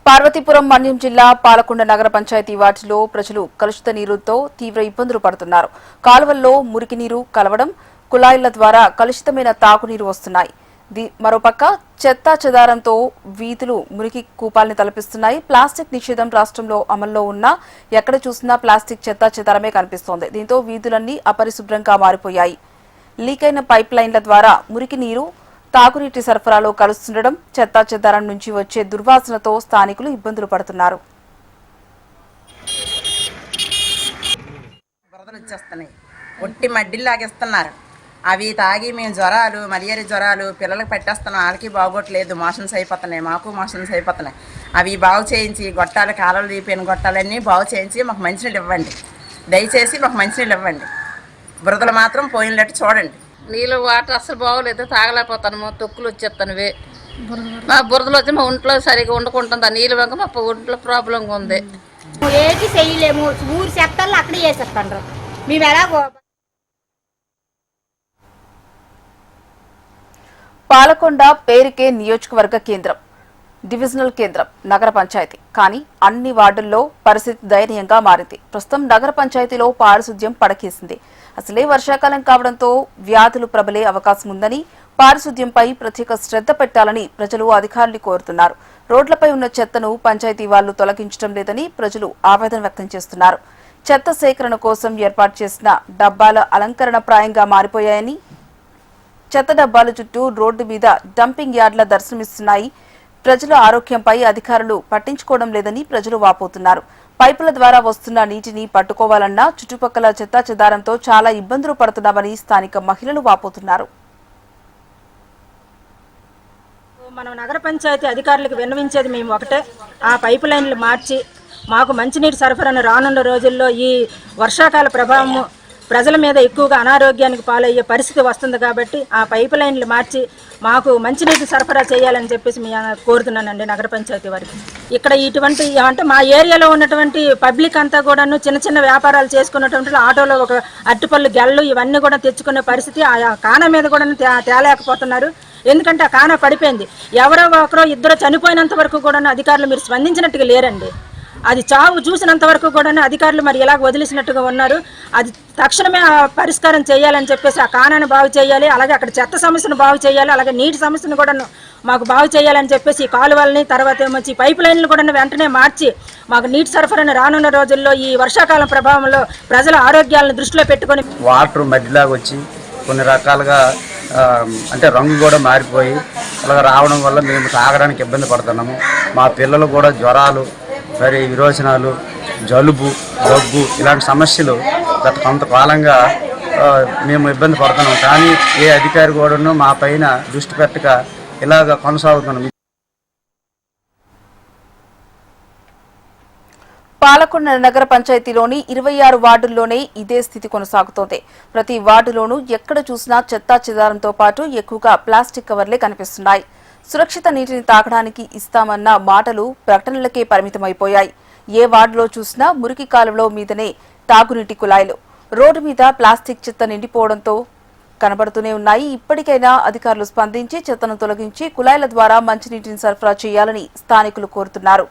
పార్వతీపురం మన్యం జిల్లా పాలకొండ నగర పంచాయతీ వార్డులో ప్రజలు కలుషిత నీరుతో తీవ్ర ఇబ్బందులు పడుతున్నారు. కాలువల్లో మురికి నీరు కలవడం, కుళాయిల ద్వారా కలుషితమైన తాగునీరు వస్తున్నాయి. మరోపక్క చెత్తా చెదారంతో వీధులు మురికి కూపాల్ని తలపిస్తున్నాయి. ప్లాస్టిక్ నిషేధం రాష్ట్రంలో అమల్లో ఉన్నా ఎక్కడ చూసినా ప్లాస్టిక్ చెత్తా చెదారమే కనిపిస్తోంది. దీంతో వీధులన్నీ అపరిశుభ్రంగా మారిపోయాయి. లీకైన పైప్ లైన్ల ద్వారా మురికి నీరు తాగునీటి సరఫరాలో కలుస్తుండడం, చెత్తా చెదారం నుంచి వచ్చే దుర్వాసనతో స్థానికులు ఇబ్బందులు పడుతున్నారు. ఒట్టి మడ్డిల్లాగిస్తున్నారు. అవి తాగి మేము జ్వరాలు, మలేరియా జ్వరాలు పిల్లలకు పెట్టేస్తున్నాం. వాళ్ళకి బాగోట్లేదు, మోషన్స్ అయిపోతున్నాయి, మాకు మోషన్స్ అయిపోతున్నాయి. అవి బాగు చేయించి గొట్టాలు, కాలువలు తీపిన గొట్టాలన్నీ బాగు చేయించి మాకు మంచినీళ్ళు ఇవ్వండి. దయచేసి మాకు మంచినీళ్ళు ఇవ్వండి. బురదలు మాత్రం పోయినట్టు చూడండి. నీళ్ళు వాటర్ అసలు బాగోలేదు, తాగలేకపోతాను. తొక్కులు వచ్చేస్తానువి. మా బురదలు వచ్చి మా ఒంట్లో సరిగా వండుకుంటుంది. ఆ నీళ్ళు వెంక మా ఒంట్లో ప్రాబ్లంగా ఉంది. ఏది చేయలేము. ఊరు చెప్తాను అక్కడే చేసేస్తాను మేము ఎలాగో. పాలకొండ పేరుకే నియోజకవర్గ కేంద్రం, డివిజనల్ కేంద్రం, నగర పంచాయతీ. కానీ అన్ని వార్డుల్లో పరిస్థితి దయనీయంగా మారింది. ప్రస్తుతం నగర పంచాయతీలో పారిశుద్ధ్యం పడకేసింది. అసలే వర్షాకాలం కావడంతో వ్యాధులు ప్రబలే అవకాశం ఉందని, పారిశుద్ధ్యంపై ప్రత్యేక శ్రద్ధ పెట్టాలని ప్రజలు అధికారులు కోరుతున్నారు. రోడ్లపై ఉన్న చెత్తను పంచాయతీ వాళ్లు తొలగించడం లేదని ప్రజలు ఆవేదన వ్యక్తం చేస్తున్నారు. చెత్త సేకరణ కోసం ఏర్పాటు చేసిన డబ్బాల అలంకరణ ప్రాయంగా మారిపోయాయని, చెత్త డబ్బాల చుట్టూ రోడ్డు మీద డంపింగ్ యార్డ్ల దర్శనమిస్తున్నాయి. ప్రజల ఆరోగ్యంపై అధికారులు పట్టించుకోవడం లేదని ప్రజలు వాపోతున్నారు. పైపుల ద్వారా వస్తున్న నీటిని పట్టుకోవాలన్నా చుట్టుపక్కల చెత్తా చెదారంతో చాలా ఇబ్బందులు పడుతున్నామని స్థానిక మహిళలు వాపోతున్నారు. మనం నగర పంచాయతీ అధికారులకు విన్నవించేది మేము ఒకటే, ఆ పైపు లైన్లు మార్చి మాకు మంచినీటి సరఫరాను రానున్న రోజుల్లో ఈ వర్షాకాల ప్రభావము ప్రజల మీద ఎక్కువగా అనారోగ్యానికి పాలయ్యే పరిస్థితి వస్తుంది. కాబట్టి ఆ పైపు లైన్లు మార్చి మాకు మంచినీటి సరఫరా చేయాలని చెప్పేసి మేము కోరుతున్నానండి నగర పంచాయతీ వారికి. ఇక్కడ ఇటువంటి అంటే మా ఏరియాలో ఉన్నటువంటి పబ్లిక్ అంతా కూడాను చిన్న చిన్న వ్యాపారాలు చేసుకున్నటువంటి ఆటోలో ఒక అరటిపళ్ళు గెళ్ళు ఇవన్నీ కూడా తెచ్చుకునే పరిస్థితి ఆ కాన మీద కూడా తేలేకపోతున్నారు. ఎందుకంటే ఆ కాన పడిపోయింది. ఎవరో ఒకరో ఇద్దరు చనిపోయినంత వరకు కూడా అధికారులు మీరు స్పందించినట్టుగా లేరండి. అది చావు చూసినంత వరకు కూడా అధికారులు మరి ఇలాగ వదిలేసినట్టుగా ఉన్నారు. అది తక్షణమే పరిష్కారం చేయాలని చెప్పేసి ఆ కానాన్ని బాగు చేయాలి. అలాగే అక్కడ చెత్త సమస్యను బాగు చేయాలి. అలాగే నీటి సమస్యను కూడా మాకు బాగు చేయాలని చెప్పేసి ఈ కాలువల్ని, తర్వాత ఏమొచ్చి పైప్ లైన్లు కూడా వెంటనే మార్చి మాకు నీటి సరఫరాను రానున్న రోజుల్లో ఈ వర్షాకాలం ప్రభావంలో ప్రజల ఆరోగ్యాలను దృష్టిలో పెట్టుకొని వాటర్ మధ్యలాగా వచ్చి కొన్ని రకాలుగా అంటే రంగు కూడా మారిపోయి అలాగ రావడం వల్ల మేము తాగడానికి ఇబ్బంది పడుతున్నాము. మా పిల్లలు కూడా జ్వరాలు, మరి విరోచనాలు, జలుబు, దగ్గు ఇలాంటి సమస్యలు గత కొంతకాలంగా మేము ఇబ్బంది పడుతున్నాం. కానీ ఏ అధికారి కూడాను మా పైన దృష్టి పెట్టక ఇలాగ కొనసాగుతున్నాం. పాలకొండ నగర పంచాయతీలోని 26 వార్డుల్లోనే ఇదే స్థితి కొనసాగుతోంది. ప్రతి వార్డులోనూ ఎక్కడ చూసినా చెత్తా చెదారంతో పాటు ఎక్కువగా ప్లాస్టిక్ కవర్లే కనిపిస్తున్నాయి. సురక్షిత నీటిని తాగడానికి ఇస్తామన్న మాటలు ప్రకటనలకే పరిమితమైపోయాయి. ఏ వార్డులో చూసినా మురికి కాలువలో మీదనే తాగునీటి కుళాయిలు, రోడ్డు మీద ప్లాస్టిక్ చెత్త నిండిపోవడంతో కనబడుతూనే ఉన్నాయి. ఇప్పటికైనా అధికారులు స్పందించి చెత్తను తొలగించి కుళాయిల ద్వారా మంచినీటిని సరఫరా చేయాలని స్థానికులు కోరుతున్నారు.